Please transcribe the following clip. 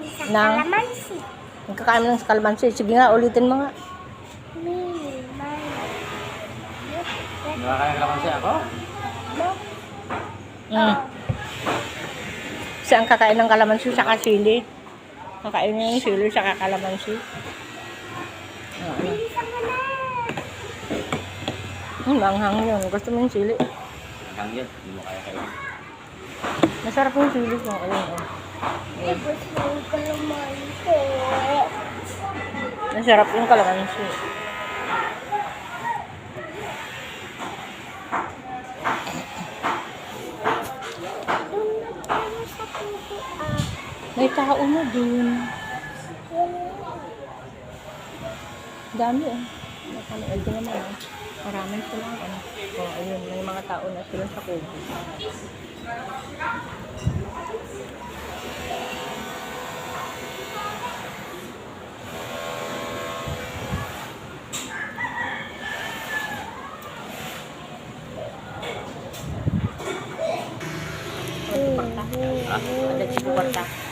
Ng Kalamansi. Nagkakain mo ng kalamansi. Sige nga, ulitin mo nga. Nakakain ka kasi ako? Kasi ang kakain ng kalamansi saka sili. Kakain niya yung sili saka kalamansi. Manghang yun. Gusto mo yung sili? Hanggang yun, hindi mo kaya kayo. Masarap yung sili ko. Ayun, oh. Masarap yung kalamansi. May tao na dun. Dami eh. Nakanood din naman eh. Maraming sila ano. O ayun, may mga tao na sila sa kubo. Ada si Kuparta.